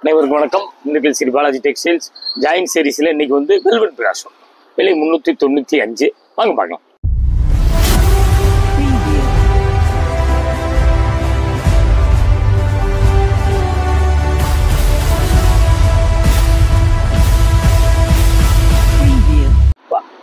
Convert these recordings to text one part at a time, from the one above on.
அனைவருக்கும் வணக்கம். இன்னைக்கு ஸ்ரீ பாலாஜி டெக்ஸ்டைல்ஸ் ஜாயின் சீரிஸ்ல இன்னைக்கு வந்து வெல்வெட் பிராஷோ விலை 395. வாங்க பார்க்கலாம்.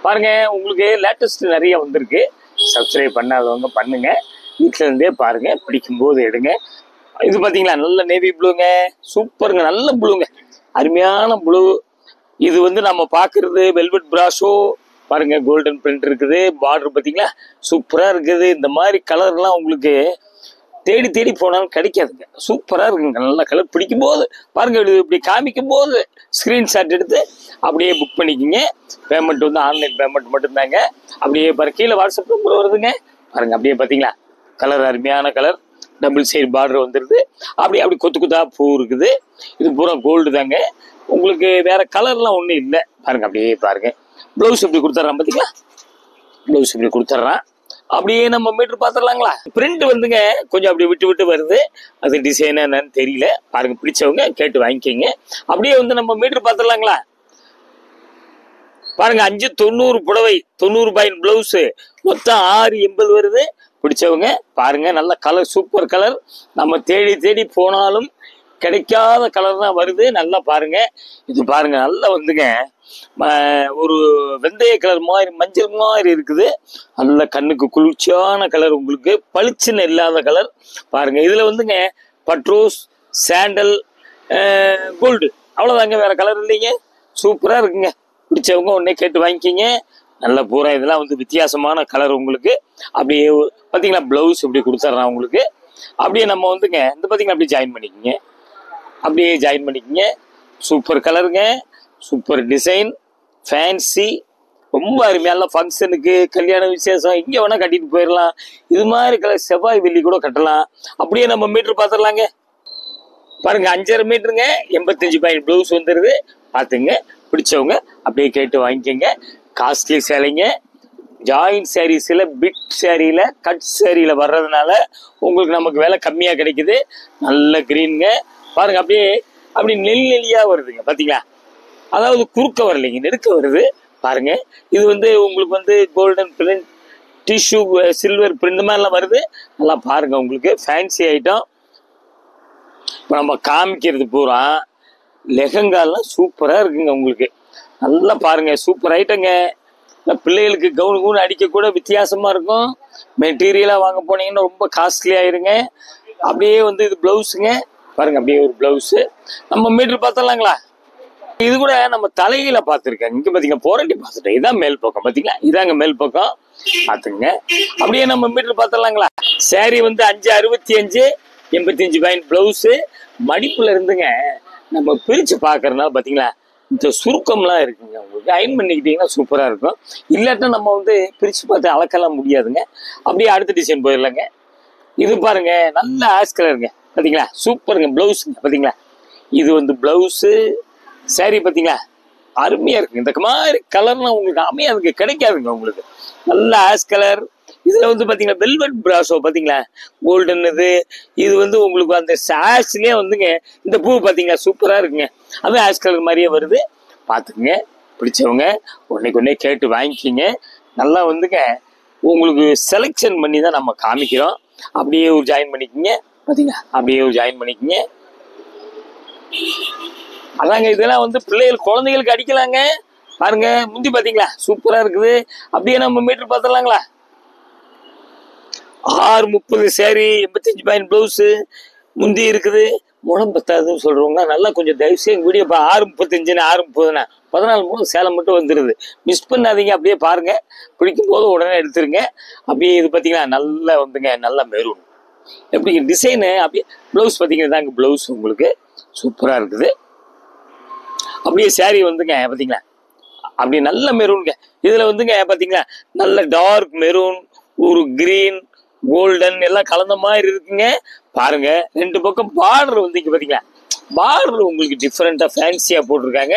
பாருங்க, உங்களுக்கு லேட்டஸ்ட் நிறைய வந்திருக்கு. சப்ஸ்கிரைப் பண்ணாதவங்க பண்ணுங்க, வீட்டில இருந்தே பாருங்க, பிடிக்கும் போது எடுங்க. இது பாத்தீங்களா, நல்ல நேவி ப்ளூங்க, சூப்பருங்க, நல்ல ப்ளூங்க, அருமையான ப்ளூ. இது வந்து நம்ம பாக்குறது வெல்வெட் பிராஷோ. பாருங்க, கோல்டன் பிரிண்ட் இருக்குது, பார்டர் பாத்தீங்களா சூப்பரா இருக்குது. இந்த மாதிரி கலர்லாம் உங்களுக்கு தேடி தேடி போனாலும் கிடைக்காதுங்க. சூப்பரா இருக்குங்க, நல்ல கலர். பிடிக்கும் போது பாருங்க, இப்படி காமிக்கும் போது ஸ்கிரீன்ஷாட் எடுத்து அப்படியே புக் பண்ணிக்கிங்க. பேமெண்ட் வந்து ஆன்லைன் பேமெண்ட் மட்டும்தாங்க. அப்படியே பாருங்க, கீழே வாட்ஸ்அப் நம்பர் வருதுங்க. பாருங்க, அப்படியே பாத்தீங்களா கலர், அருமையான கலர், டபுள் சைடு பார்டர் வந்துருது. அப்படி கொத்து கொத்தா பூ இருக்குது. இது பூரா கோல்டு தாங்க. உங்களுக்கு வேற கலர்லாம் ஒன்றும் இல்லை. பாருங்க, அப்படியே பாருங்க. பிளவுஸ் இப்படி கொடுத்துட்றான், பார்த்தீங்களா, பிளவுஸ் இப்படி கொடுத்துட்றான். அப்படியே நம்ம மீட்டர் பார்த்துடலாங்களா. பிரிண்ட் வந்துங்க கொஞ்சம் அப்படி விட்டு விட்டு வருது, அது டிசைன் என்னன்னு தெரியல. பாருங்க, பிடிச்சவங்க கேட்டு வாங்கிக்கோங்க. அப்படியே வந்து நம்ம மீட்டர் பார்த்துடலாங்களா. பாருங்க, 590 புடவை, 90 ரூபாயின் பிளவுஸ், மொத்தம் 680 வருது. பிடிச்சவங்க பாருங்க, நல்ல கலர், சூப்பர் கலர். நம்ம தேடி தேடி போனாலும் கிடைக்காத கலர் தான் வருது. நல்லா பாருங்க, இது பாருங்க, நல்லா வந்துங்க ஒரு வெந்தய கலர் மாதிரி, மஞ்சள் மாதிரி இருக்குது. நல்ல கண்ணுக்கு குளிர்ச்சியான கலர், உங்களுக்கு பளிச்சுன்னு இல்லாத கலர். பாருங்க, இதுல வந்துங்க பட்ரோஸ், சாண்டல், கோல்டு, அவ்வளவுதாங்க, வேற கலர் இல்லைங்க. சூப்பரா இருக்குங்க. பிடிச்சவங்க உடனே கேட்டு வாங்கிக்கிங்க. நல்ல பூரா இதெல்லாம் வந்து வித்தியாசமான கலர் உங்களுக்கு. அப்படியே பார்த்தீங்களா, பிளவுஸ் இப்படி கொடுத்துட்றான் உங்களுக்கு. அப்படியே நம்ம வந்துங்க இந்த பார்த்தீங்களா, அப்படியே ஜாயின் பண்ணிக்கிங்க. அப்படியே ஜாயின் பண்ணிக்கிங்க. சூப்பர் கலருங்க, சூப்பர் டிசைன், ஃபேன்சி, ரொம்ப அருமையான ஃபங்க்ஷனுக்கு, கல்யாண விசேஷம், இங்கே வேணால் கட்டிட்டு போயிடலாம். இது மாதிரி கலர் செவ்வாய் வெள்ளி கூட கட்டலாம். அப்படியே நம்ம மீட்டர் பார்த்துடலாங்க. பாருங்க, 5.5 மீட்டருங்க, 85 பாயிண்ட் பிளவுஸ் வந்துடுது. பார்த்துங்க, பிடிச்சவங்க அப்படியே கேட்டு வாங்கிக்கோங்க. காஸ்ட்லி சேலைங்க. ஜாயின் சாரீஸில், பிட் சேரீல, கட் சேரீல வர்றதுனால உங்களுக்கு நமக்கு விலை கம்மியாக கிடைக்குது. நல்ல கிரீனுங்க. பாருங்க, அப்படியே அப்படி நெல்லியாக வருதுங்க, பார்த்தீங்களா, அதாவது குறுக்க வரலைங்க, நெருக்க வருது. பாருங்க, இது வந்து உங்களுக்கு வந்து golden print, tissue, silver print மாதிரிலாம் வருது. நல்லா பாருங்க, உங்களுக்கு ஃபேன்சி ஐட்டம். இப்போ நம்ம காமிக்கிறது பூரா லெஹங்காலாம் சூப்பராக இருக்குங்க உங்களுக்கு. நல்லா பாருங்க, சூப்பர் ஐட்டங்க. பிள்ளைகளுக்கு கவுனு அடிக்க கூட வித்தியாசமா இருக்கும். மெட்டீரியலாக வாங்க போனீங்கன்னா ரொம்ப காஸ்ட்லி ஆயிருங்க. அப்படியே வந்து இது பிளவுஸுங்க. பாருங்க, அப்படியே ஒரு பிளவுஸு. நம்ம மீட்டர் பார்த்துடலாங்களா. இது கூட நம்ம தலையில பார்த்துருக்கேன். இங்கே பார்த்தீங்கன்னா போராட்டி பார்த்துட்டேன். இதான் மேல் பக்கம், பார்த்தீங்களா, இதாங்க மேல் பக்கம். பார்த்துங்க. அப்படியே நம்ம மீட்டர் பார்த்துடலாங்களா. சாரி வந்து 565, 85 பாயிண்ட் பிளவுஸு. மடிப்புல இருந்துங்க நம்ம பிரித்து பார்க்கறதுனால பார்த்தீங்களா இந்த சுருக்கம்லாம் இருக்குங்க. உங்களுக்கு அயன் பண்ணிக்கிட்டீங்கன்னா சூப்பராக இருக்கும். இல்லாட்டா நம்ம வந்து பிரித்து பார்த்து அளக்கலாம் முடியாதுங்க. அப்படியே அடுத்த டிசைன் போயிடலாங்க. இது பாருங்க, நல்ல ஆஷ் கலருங்க, பார்த்தீங்களா, சூப்பருங்க. பிளவுஸுங்க பார்த்தீங்களா, இது வந்து பிளவுஸு. சாரி பார்த்தீங்களா, அருமையாக இருக்குங்க. இந்த மாதிரி கலர்லாம் உங்களுக்கு அமையாதுங்க, கிடைக்காதுங்க உங்களுக்கு. நல்ல ஆஷ் கலர். இதுல வந்து பாத்தீங்கன்னா வெல்வெட் பிராஷோ, பாத்தீங்களா, கோல்டன். இது வந்து உங்களுக்கு அந்த ஆஷ்லயே வந்துங்க இந்த பூ பாத்தீங்களா சூப்பரா இருக்குங்க. அது ஆஷ் கலர் மாதிரியே வருது. பாத்துக்குங்க, பிடிச்சவங்க ஒன்னே கேட்டு வாங்கிக்கிங்க. நல்லா வந்துங்க உங்களுக்கு செலெக்ஷன் பண்ணி தான் நம்ம காமிக்கிறோம். அப்படியே ஒரு ஜாயின் பண்ணிக்கிங்க. பாத்தீங்களா, அப்படியே ஒரு ஜாயின் பண்ணிக்கிங்க. அதாங்க, இதெல்லாம் வந்து பிள்ளைகள், குழந்தைகளுக்கு அடிக்கலாங்க. பாருங்க, முந்தி பாத்தீங்களா சூப்பரா இருக்குது. அப்படியே நம்ம மீட்டர் பார்த்துடலாங்களா. 630 சாரி, 85 பாயிண்ட் பிளவுஸு, முந்தி இருக்குது. முடம் பத்தாதுன்னு சொல்றவங்க நல்லா கொஞ்சம் தயவுசெய்து வீடியோ 635, 630, 14 மூணு சேலை மட்டும் வந்துடுது. மிஸ் பண்ணாதீங்க. அப்படியே பாருங்க, பிடிக்கும் போது உடனே எடுத்துருங்க. அப்படியே இது பார்த்தீங்கன்னா நல்லா வந்துங்க, நல்லா மெரூன். எப்படி டிசைனு, அப்படியே பிளவுஸ் பார்த்தீங்கன்னா தாங்க பிளவுஸ் உங்களுக்கு சூப்பராக இருக்குது. அப்படியே சாரி வந்துங்க பார்த்தீங்களா, அப்படியே நல்ல மெரூனுங்க. இதில் வந்துங்க பார்த்தீங்களா நல்ல டார்க் மெரூன், ஒரு கிரீன், கோல்டன் எல்லாம் கலந்த மாதிரி இருக்குங்க. பாருங்க, 2 பக்கம் பார்டர் வந்து இங்க பாத்தீங்களா, பார்டர் உங்களுக்கு டிஃப்ரெண்டா ஃபேன்சியா போட்டிருக்காங்க.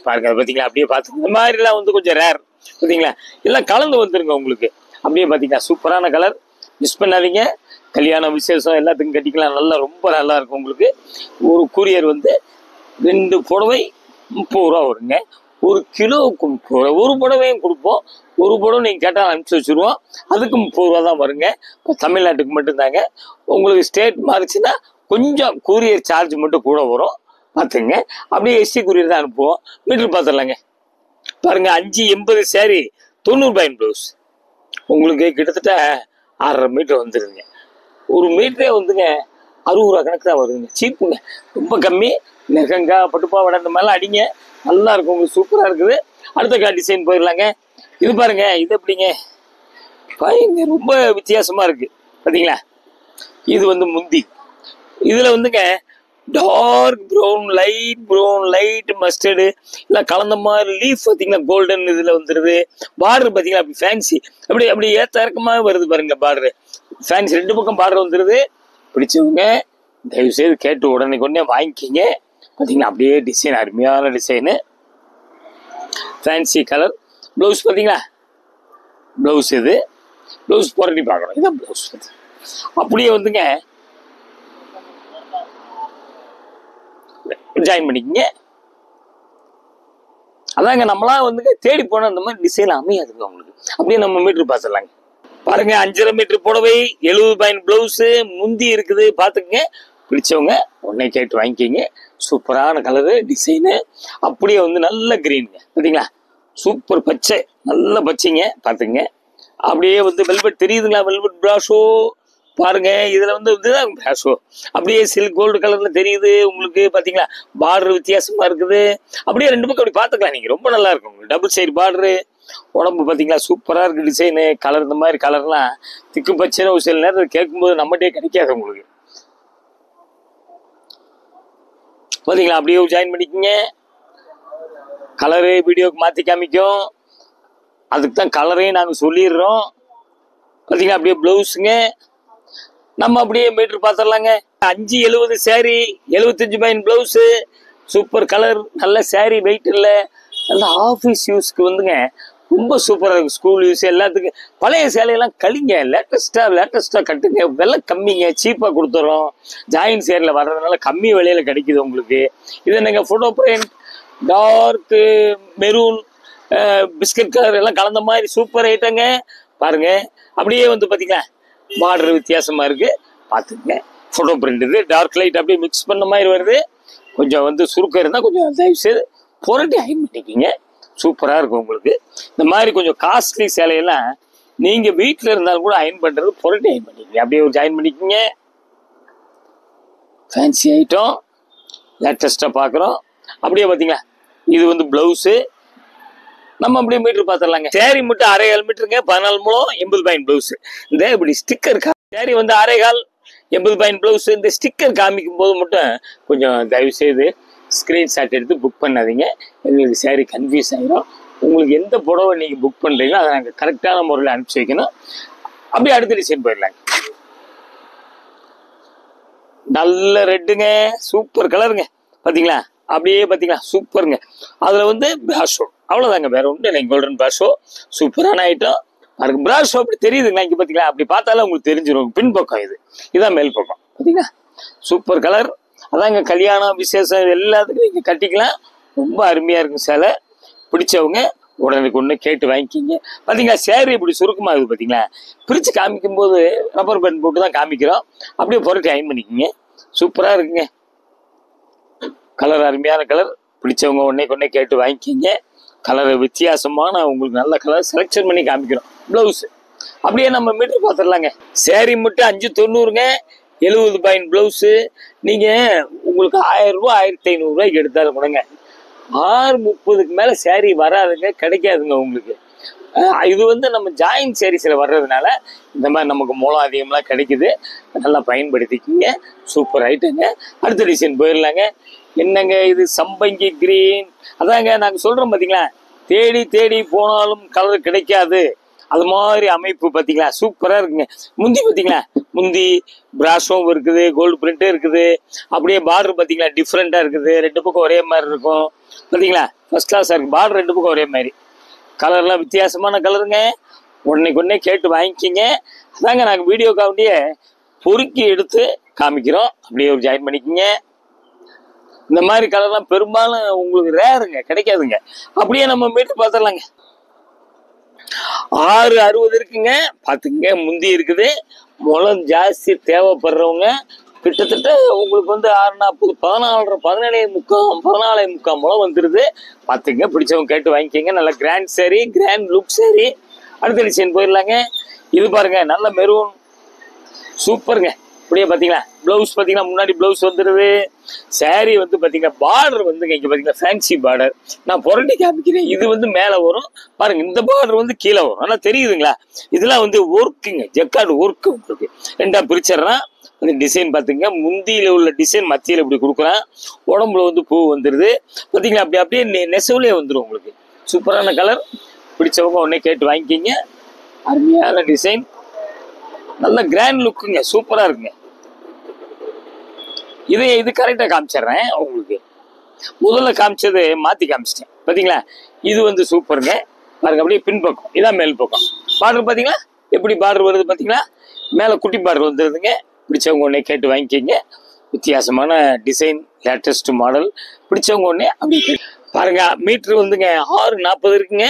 பாருங்க, பாத்தீங்களா, அப்படியே பார்த்து இந்த மாதிரி எல்லாம் வந்து கொஞ்சம் ரேர், பாத்தீங்களா, எல்லாம் கலந்து வந்துருங்க உங்களுக்கு. அப்படியே பாத்தீங்களா சூப்பரான கலர். மிஸ் பண்ணாதீங்க. கல்யாண விசேஷம் எல்லாத்துக்கும் கட்டிக்கலாம். நல்லா ரொம்ப நல்லா இருக்கும் உங்களுக்கு. ஒரு கூரியர் வந்து 2 புடவை 30 ரூபா வருங்க. 1 கிலோவுக்கு 30 ரூபா. ஒரு புடவையும் கொடுப்போம். ஒரு புடவை நீங்கள் கேட்டால் அனுப்பிச்சி வச்சுருவோம். அதுக்கு 30 ரூபா தான் வருங்க. இப்போ தமிழ்நாட்டுக்கு மட்டும்தாங்க. உங்களுக்கு ஸ்டேட் மாறிச்சுன்னா கொஞ்சம் கூரியர் சார்ஜ் மட்டும் கூட வரும், பார்த்துங்க. அப்படியே எஸ்டி கூரியர் தான் அனுப்புவோம். மீட்டர் பார்த்துடலாங்க. பாருங்க, 580 சாரி 90 ரூபாயின் ப்ளவுஸ். உங்களுக்கு கிட்டத்தட்ட 1/2 மீட்டர் வந்துடுதுங்க. ஒரு மீட்டரே வந்துங்க 60 ரூபா கணக்கு தான் வருதுங்க. சீப்புங்க, ரொம்ப கம்மி. லெஹங்கா பட்டுப்பாவாடை இந்த மாதிரிலாம் அடிங்க, நல்லா இருக்கும். உங்களுக்கு சூப்பராக இருக்குது. அடுத்த டிசைன் போயிடலாங்க. இது பாருங்க, இது எப்படிங்க பாருங்க, ரொம்ப வித்தியாசமா இருக்கு பார்த்தீங்களா. இது வந்து முந்தி. இதுல வந்துங்க dark brown, light brown, light mustard எல்லாம் கலந்த மாதிரி லீஃப் பார்த்தீங்கன்னா கோல்டன் இதுல வந்துடுது. பார்டர் பார்த்தீங்களா அப்படி ஃபேன்சி, அப்படி அப்படி ஏற்ற இறக்கமாக வருது பாருங்க. பார்டரு ஃபேன்சி, 2 பக்கம் பார்டர் வந்துடுது. பிடிச்சவங்க தயவு செய்து கேட்டு உடனே வாங்கிக்கிங்க. பார்த்தீங்கன்னா அப்படியே டிசைன், அருமையான டிசைனு, ஃபேன்சி கலர். ப்ளவுஸ் பார்த்தீங்களா, ப்ளவுஸ் இது. ப்ளவுஸ் புரட்டி பார்க்கணும், இதான் ப்ளவுஸ். அப்படியே வந்துங்க ஜாயின் பண்ணிக்கங்க. அதாங்க, நம்மளாம் வந்துங்க தேடி போனால் அந்த மாதிரி டிசைன் அமையாதுங்க உங்களுக்கு. அப்படியே நம்ம மீட்டர் பார்த்துடலாங்க. பாருங்க, 5.5 மீட்டர் புடவை, 70 பாயிண்ட் பிளவுஸு, முந்தி இருக்குது. பார்த்துக்குங்க. பிடிச்சவங்க உடனே கேட்டு வாங்கிக்கிங்க. சூப்பரான கலரு, டிசைனு. அப்படியே வந்து நல்ல கிரீனுங்க, பார்த்தீங்களா, சூப்பர் பச்சை, நல்ல பச்சைங்க. பார்த்துங்க. அப்படியே வந்து வெல்வெட் தெரியுதுங்களா, வெல்வெட் பிராஷோ பாருங்க. இதுல வந்து இதுதான் பிராஷோ. அப்படியே சில்க் கோல்டு கலர்ல தெரியுது உங்களுக்கு. பார்த்தீங்களா, பார்டர் வித்தியாசமா இருக்குது. அப்படியே 2 பக்கம் அப்படி பார்த்துக்கலாம் நீங்க, ரொம்ப நல்லா இருக்கும் உங்களுக்கு. டபுள் சைடு பார்டரு, உடம்பு பார்த்தீங்களா சூப்பரா இருக்கு. டிசைனு, கலர், இந்த மாதிரி கலர்லாம் திக்கு பச்சைன்னு ஒரு சில நேரத்தில் கேட்கும்போது நம்மகிட்டே கிடைக்காது உங்களுக்கு. பார்த்தீங்களா, அப்படியே ஜாயின் பண்ணிக்கோங்க. கலரு வீடியோக்கு மாற்றி காமிக்கும், அதுக்கு தான் கலரையும் நாங்கள் சொல்லிடுறோம். பார்த்தீங்களா, அப்படியே ப்ளவுஸுங்க. நம்ம அப்படியே மீட்டர் பார்த்துடலாங்க. 5.70 sari, 75 point blouse, super colour, நல்ல சாரி, வெயிட் இல்லை, நல்ல ஆஃபீஸ் யூஸ்க்கு வந்துங்க ரொம்ப சூப்பராக இருக்கும். ஸ்கூல் யூஸ் எல்லாத்துக்கும். பழைய சேலையெல்லாம் கழிங்க, லேட்டஸ்ட்டாக கட்டுங்க. விலை கம்மிங்க, சீப்பாக கொடுத்துறோம். ஜாயின் சேரில் வர்றதுனால கம்மி விலையில் கிடைக்குது உங்களுக்கு. இது நீங்கள் photo print, dark maroon, biscuit colour எல்லாம் கலந்த மாதிரி சூப்பர் ஐட்டங்க. பாருங்க, அப்படியே வந்து பார்த்தீங்களா பார்டர் வித்தியாசமா இருக்கு. பார்த்துங்க. ஃபோட்டோ பிரிண்ட் இது, டார்க் லைட் அப்படியே மிக்ஸ் பண்ண மாதிரி வருது. கொஞ்சம் வந்து சுருக்கம் இருந்தால் கொஞ்சம் தயவு செய்து புரட்டி அயன் பண்ணிக்கிங்க. சூப்பராக இருக்கும் உங்களுக்கு. இந்த மாதிரி கொஞ்சம் காஸ்ட்லி சேலையெல்லாம் நீங்கள் வீட்டில் இருந்தாலும் கூட அயன் பண்ணுறது புரட்டி அயன் பண்ணிக்கிங்க. அப்படியே ஒரு ஜாயின் பண்ணிக்கிங்க. ஃபேன்சி ஐட்டம், லேட்டஸ்ட்டாக பார்க்குறோம். அப்படியே பார்த்தீங்களா, இது வந்து ப்ளவுஸு. நம்ம அப்படியே மீட்டர் பார்த்துடலாங்க. சேரி மட்டும் 1/4 மீட்டருங்க, 14 முழம், 80 பாயிண்ட் ப்ளவுஸு. இந்த இப்படி ஸ்டிக்கர் சேரி வந்து 1/4, 80 பாயிண்ட் ப்ளவுஸு. இந்த ஸ்டிக்கர் காமிக்கும் போது மட்டும் கொஞ்சம் தயவு செய்து ஸ்க்ரீன்ஷாட் எடுத்து புக் பண்ணாதீங்க. எங்களுக்கு சேரீ கன்ஃபியூஸ் ஆகிடும். உங்களுக்கு எந்த புடவை நீங்கள் புக் பண்ணுறீங்களோ அதை நாங்கள் கரெக்டான முறையில் அனுப்பிச்சி வைக்கணும். அப்படியே அடுத்த டிசைன் போயிடலாங்க. நல்ல ரெட்டுங்க, சூப்பர் கலருங்க. பார்த்தீங்களா, அப்படியே பார்த்தீங்களா சூப்பருங்க. அதில் வந்து பிராஷோ, அவ்வளோதாங்க, வேற ஒன்றும் இல்லை. கோல்டன் பிராஷோ சூப்பரான ஐட்டம். அதுக்கு பிராஷோ அப்படி தெரியுதுங்களா, இங்கே பார்த்தீங்களா, அப்படி பார்த்தாலும் உங்களுக்கு தெரிஞ்சிடும். பின்பக்கம் இதுதான் மேல் பக்கம். பார்த்தீங்களா, சூப்பர் கலர். அதாங்க, கல்யாணம் விசேஷம் எல்லாத்துக்கும் நீங்கள் கட்டிக்கலாம். ரொம்ப அருமையாக இருக்கும் சேலை. பிடிச்சவங்க உடனே கேட்டு வாங்கிக்கிங்க. பார்த்தீங்களா, சேரீ இப்படி சுருக்கமாகுது. பார்த்தீங்களா, பிரித்து காமிக்கும் போது ரப்பர் பேண்ட் போட்டு தான் காமிக்கிறோம். அப்படியே புரட்டி அயன் பண்ணிக்கிங்க. சூப்பராக இருக்குங்க. கலர் அருமையான கலர். பிடிச்சவங்க உடனே கேட்டு வாங்கிக்கிங்க. கலர் வித்தியாசமான உங்களுக்கு நல்ல கலர் செலெக்ஷன் பண்ணி காமிக்கிறோம். ப்ளவுஸு அப்படியே நம்ம மீட்டர் பார்த்துடலாங்க. சேரீ மட்டும் 590ங்க, 70 பாயிண்ட் ப்ளவுஸு. நீங்கள் உங்களுக்கு 1000 ரூபா 1500 ரூபாய்க்கு எடுத்தாலும் கூடங்க 630க்கு மேலே சேரீ வராதுங்க, கிடைக்காதுங்க உங்களுக்கு. இது வந்து நம்ம ஜாயின் சேரீஸில் வர்றதுனால இந்த மாதிரி நமக்கு மூலம் அதிகமாக கிடைக்குது. நல்லா பயன்படுத்திக்கிங்க. சூப்பர் ஐட்டங்க. அடுத்த டிசைன் போயிடலாங்க. என்னங்க இது, சம்பங்கி கிரீன். அதாங்க நாங்கள் சொல்கிறோம் பார்த்தீங்களா, தேடி போனாலும் கலர் கிடைக்காது. அது மாதிரி அமைப்பு பார்த்தீங்களா, சூப்பராக இருக்குங்க. முந்தி பார்த்தீங்களா, முந்தி பிராஷும் இருக்குது, கோல்டு பிரிண்ட்டும் இருக்குது. அப்படியே பார்டர் பார்த்தீங்களா டிஃப்ரெண்ட்டாக இருக்குது. 2 பக்கம் ஒரே மாதிரி இருக்கும். பார்த்தீங்களா, ஃபர்ஸ்ட் கிளாஸாக இருக்குது. பார்டர் 2 பக்கம் ஒரே மாதிரி. கலர்லாம் வித்தியாசமான கலருங்க. உடனே கேட்டு வாங்கிக்கிங்க. அதாங்க நாங்கள் வீடியோக்காண்டியே பொறுக்கி எடுத்து காமிக்கிறோம். அப்படியே ஒரு ஜாயின் பண்ணிக்கிங்க. இந்த மாதிரி கலர்லாம் பெரும்பாலும் உங்களுக்கு ரேருங்க, கிடைக்காதுங்க. அப்படியே நம்ம மீட்டர் பார்த்துடலாங்க. 660 இருக்குங்க. பார்த்துக்குங்க, முந்தி இருக்குது. முளம் ஜாஸ்தி தேவைப்படுறவங்க கிட்டத்தட்ட உங்களுக்கு வந்து 640, 14, 14.75 முளம் வந்துடுது. பார்த்துங்க, பிடிச்சவங்க கேட்டு வாங்கிக்கோங்க. நல்ல grand sari, grand look sari. அடுத்த டிசைன் போயிடலாங்க. இது பாருங்க, நல்ல மெரூன் சூப்பருங்க. இப்படியே பார்த்தீங்களா, ப்ளவுஸ் பார்த்தீங்கன்னா முன்னாடி ப்ளவுஸ் வந்துடுது. சாரி வந்து பார்த்தீங்கன்னா பார்டர் வந்துங்க, இங்கே பார்த்தீங்கன்னா ஃபேன்சி பார்டர். நான் புரட்டி காமிக்கிறேன். இது வந்து மேலே வரும் பாருங்க, இந்த பார்டர் வந்து கீழே வரும். ஆனால் தெரியுதுங்களா, இதெல்லாம் வந்து ஒர்க்குங்க, ஜக்கார்டு ஒர்க்கு. உங்களுக்கு ரெண்டா பிரிச்சிடறான். அந்த டிசைன் பார்த்துங்க, முந்தியில் உள்ள டிசைன் மத்தியில் இப்படி கொடுக்குறான். உடம்புல வந்து பூ வந்துடுது பார்த்தீங்களா. அப்படியே நெசவுலேயே வந்துடும் உங்களுக்கு. சூப்பரான கலர். பிடிச்சவங்க உடனே கேட்டு வாங்கிக்கிங்க. அருமையான டிசைன், நல்ல கிராண்ட் லுக்குங்க, சூப்பரா இருக்குங்க. இது கரெக்டா காமிச்சிடுறேன் உங்களுக்கு. முதல்ல காமிச்சது மாத்தி காமிச்சிட்டேன் பாத்தீங்களா. இது வந்து சூப்பருங்க. பாருங்க, அப்படியே பின்பக்கம், இதான் மேல் பக்கம். பார்டர் பாத்தீங்களா, எப்படி பார்டர் வருது பாத்தீங்களா. மேல குட்டி பார்டர் வந்துருதுங்க. பிடிச்சவங்க உடனே கேட்டு வாங்கிக்கிங்க. வித்தியாசமான டிசைன், லேட்டஸ்ட் மாடல். பிடிச்சவங்க உடனே அப்படி பாருங்க. மீட்டர் வந்துங்க 640 இருக்குங்க.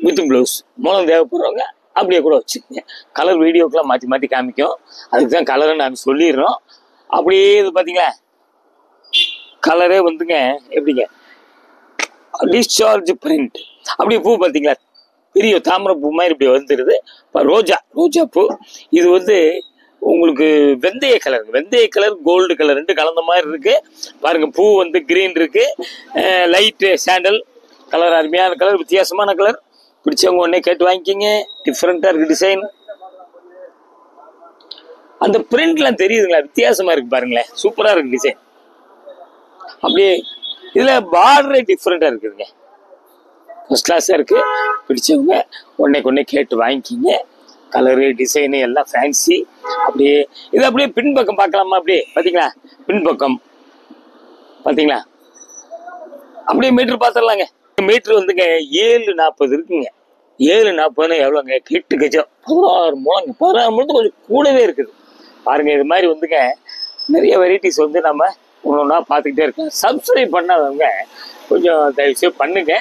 With blouse. மூலம் தேவைப்படுறவங்க அப்படியே கூட வச்சுக்கோங்க. கலர் வீடியோக்கெல்லாம் மாற்றி மாற்றி காமிக்கும். அதுக்கு தான் கலரை நாங்கள் சொல்லிடுறோம். அப்படியே இது பார்த்தீங்களா, கலரே வந்துங்க எப்படிங்க, டிஸ்சார்ஜ் பிரிண்ட். அப்படியே பூ பார்த்தீங்களா, பெரிய தாமரை பூ மாதிரி இப்படி வந்துடுது. இப்போ ரோஜா பூ. இது வந்து உங்களுக்கு வெந்தய கலர் கோல்டு கலர் ரெண்டு கலந்த மாதிரி இருக்கு. பாருங்க, பூ வந்து கிரீன் இருக்கு, லைட்டு சாண்டல் கலர். அருமையான கலர், வித்தியாசமான கலர். பிடிச்சவங்க உடனே கேட்டு வாங்கிக்கிங்க. டிஃப்ரெண்டா இருக்கு டிசைன். அந்த பிரிண்ட்லாம் தெரியுதுங்களா, வித்தியாசமா இருக்கு பாருங்களேன். சூப்பரா இருக்கு டிசைன். அப்படியே இதுல பார்டரே டிஃப்ரெண்டா இருக்குதுங்க, ஃபர்ஸ்ட் கிளாஸா இருக்கு. பிடிச்சவங்க உடனே கேட்டு வாங்கிக்கிங்க. கலரு டிசைனு எல்லாம் ஃபேன்சி. அப்படியே இது அப்படியே பின்பக்கம் பார்க்கலாமா, அப்படியே பார்த்தீங்களா, பின்பக்கம் பார்த்தீங்களா. அப்படியே மீட்டர் பார்த்துடலாங்க. மீட்டர் வந்துங்க 740 இருக்குங்க. 740 எவ்வளோங்க, 8 கஜம், 16 முழங்க. 16 முழத்து கொஞ்சம் கூடவே இருக்குது பாருங்க. இது மாதிரி வந்துங்க நிறைய வெரைட்டிஸ் வந்து நம்ம ஒன்றா பார்த்துக்கிட்டே இருக்கோம். சப்ஸ்கிரைப் பண்ணாதவங்க கொஞ்சம் தயவுசெய்து பண்ணுங்க.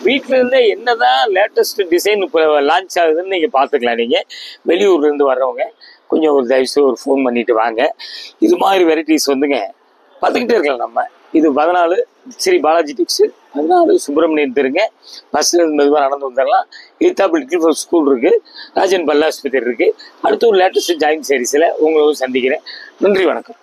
வீட்டில் இருந்தே என்னதான் லேட்டஸ்ட் டிசைன் இப்போ லான்ச் ஆகுதுன்னு நீங்கள் பார்த்துக்கலாம். நீங்கள் வெளியூர்லேருந்து வர்றவங்க கொஞ்சம் ஒரு தயவுசெய்து ஒரு ஃபோன் பண்ணிட்டு வாங்க. இது மாதிரி வெரைட்டிஸ் வந்துங்க பார்த்துக்கிட்டே இருக்கலாம் நம்ம. இது 14 ஸ்ரீ பாலாஜி டிப்ஸ், 14 சுப்பிரமணியன் தெருங்க. பஸ்ல மெதுவாக நடந்து வந்துடலாம். ஈத்தாப்பிள் லிட்டில் ஸ்கூல் இருக்கு, ராஜன் பல்லா ஆஸ்பத்திரி இருக்கு. அடுத்து ஒரு லேட்டஸ்ட் ஜாயின் சீரிஸில் உங்களும் சந்திக்கிறேன். நன்றி, வணக்கம்.